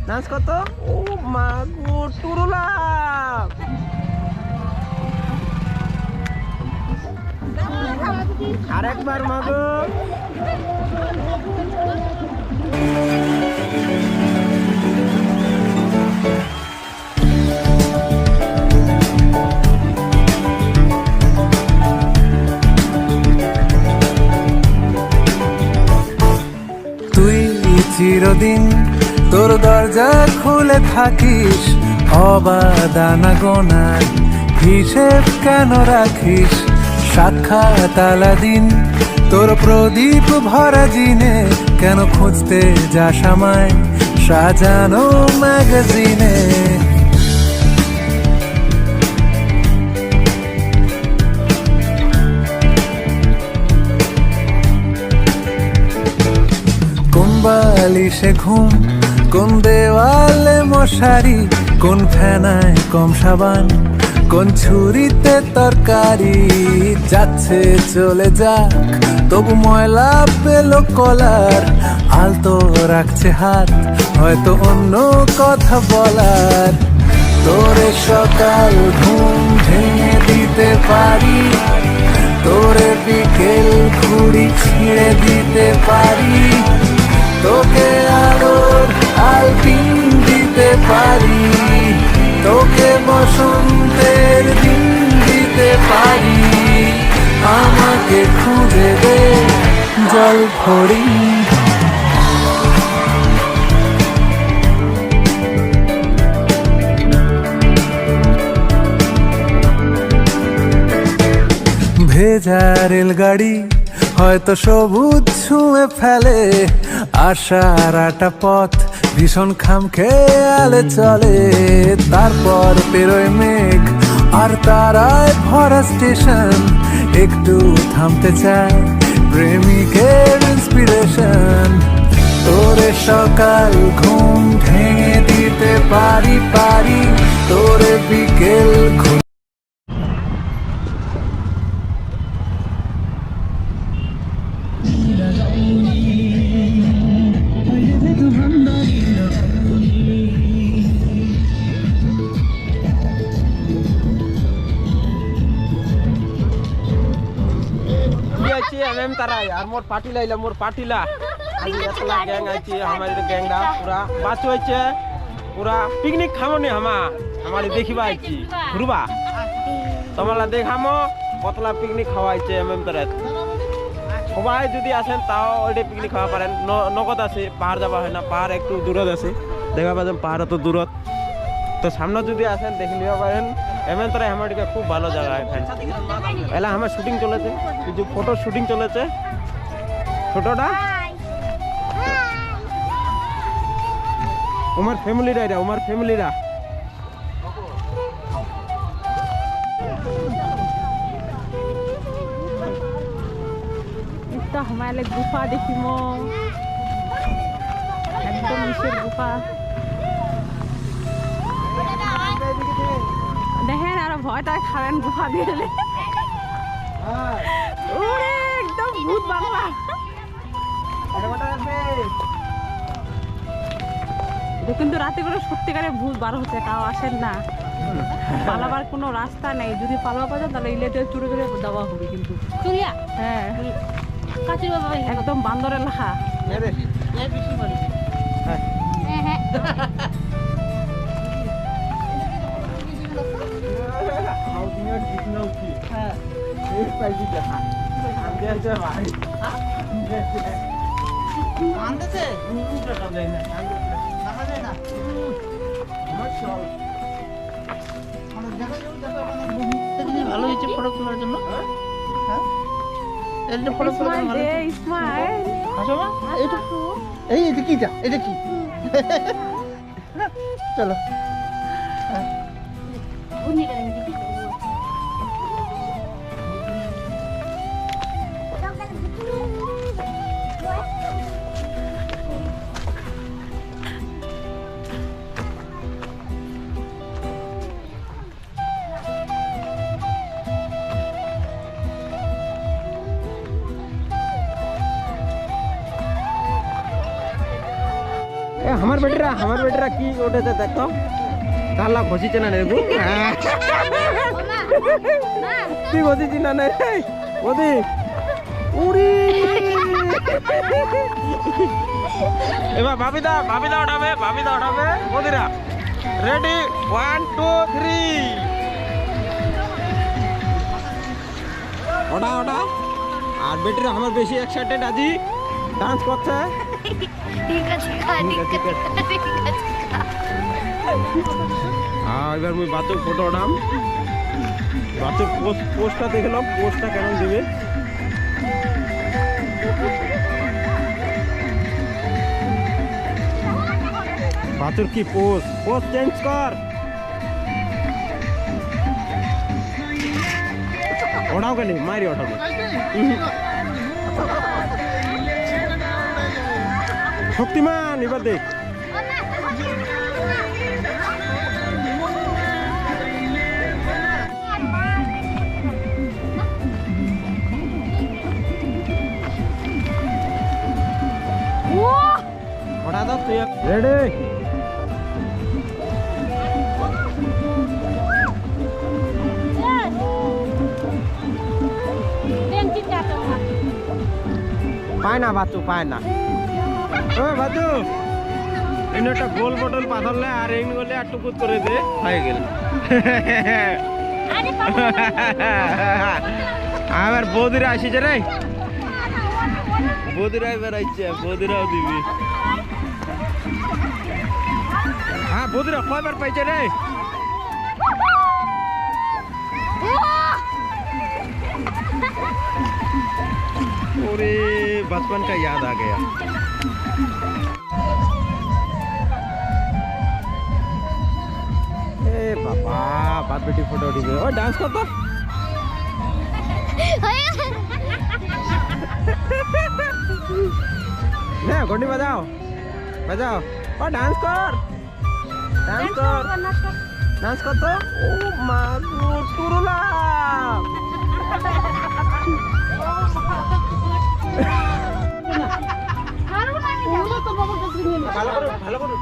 Dance কত? ও মা গো টুরুলা, আরেকবার মাগো। তুই চিরদিন তোর দরজা খুলে থাকিস, অবাদানা গোনার হিসেব কেন রাখিস? সাক্ষাৎ আলাদিন তোর প্রদীপ ভরা জিনে, কেন খুঁজতে যাস আমায় সাজানো ম্যাগাজিনে? কোন বালিশে ঘুম, কোন দেওয়ালে মশারি, কোন ফেনায় কম সাবান, কোন ছুরিতে তরকারি? যাচ্ছে চলে যাক তবু ময়লা পেল কলার, আলতো রাখছে হাত হয়তো অন্য কথা বলার। তোরে সকাল ঘুম ভেঙে দিতে পারি, তোরে বিকেল ঘুড়ি ছিঁড়ে দিতে পারি, তোকে আলোর আলপিন দিতে পারি, তোকে বসন্তের দিন দিতে পারি। আমাকে খুঁজে দে জল ভরি, ভেজা রেলগাড়ি হয়তো সবুজ ছুঁয়ে ফেলে, আশার আটা পথ ভীষণ খামখেয়ালে চলে। তারপর পেরোয় মেঘ আর তারায় ভরা স্টেশন, একটু থামতে চায় প্রেমিকের ইন্সপিরেশন। তোরে সকাল ঘুম ভেঙে দিতে পারি পারি, তোরে বিকেল एमएम ताराई और मोर पार्टी लाइला मोर पार्टी ला आज एतला गैंग आइछि हमारे गैंग दा पूरा बात होइছে पूरा पिकनिक खामोने हमारे देखिबा आइछि घुरबा তোমরা দেখামো কতলা পিকনিক খাওয়াইছে এমএম তারাই। সবাই যদি আসেন তাও ওইটা পিকনিক খাওয়া পারেন, নগদ আছে, পাহাড় যাওয়া হয় না, পাহাড় একটু দূরত আছে, দেখা পাবেন পাহাড় তো দূরত, তো সামনে যদি আসেন দেখে নিতে পারেন। এমএম তারাই আমার দিকে খুব ভালো জায়গা এখানে। এলা আমার শুটিং চলেছে, কিছু ফটো শুটিং চলেছে, ছোটটা আমার ফ্যামিলিরা, এটা আমার ফ্যামিলিরা। এটা हमारे गुफा देखिमो, एकदम নিচের গুফা দেখেন, আর ভয়টা খাবেন গুফা দিলে ওরে একদম ভূত বাংলা। এটা কিন্তু রাতে করে সত্যিকারে ভূত বার হচ্ছে, তাও আসেন না, পালাবার কোনো রাস্তা নেই। যদি পালাবা পাওয়া যায় তাহলে ইলেটে চুরে চুরে দেওয়া হবে কিন্তু। হ্যাঁ একদম বান্দরের লেখা। ভালো হয়েছে ফটো তোলার জন্য। এটা কি চলো আমার বেটিরা কি উঠেছে দেখো কালা ঘষিছে না নেবু তুই ঘষিছি না নে ওদি উড়ি এবার ভাবিদা উঠাবে ওদিরা রেডি 1 2 3 ওটা আর বেটিরা আমার বেশি এক্সাইটেড আজি ডান্স করছে ঠিক আছে এবার মুই বাচ্চা ফটো উঠাম বাচ্চার পোস্টটা দেখলাম পোস্টটা কেমন দিবে বাচ্চার কি পোস্ট চেঞ্জ কর ওঠাও কেন মারি ওঠাবো শক্তিমান এবার দেখ ওঠা দাও তুই রেডি পায় না বাচ্চু পায় না ও বাচ্চু এনে একটা গোল বটল পাথরলে আর এই গলে আর টুকুত করে দে হয়ে গেল আবার বৌদিরা আসিছে রে বৌদিরা এবার আইছে বৌদিরাও দিবি হ্যাঁ বৌদিরা কয়বার পাইছে রে ओरे बचपन का याद आ गया ए बाबा बात बेटी फोटो उठी गई ओ डांस कर तो ना घंटी बजाओ और डांस कर तो ओ मागो तुरुला ভালো করো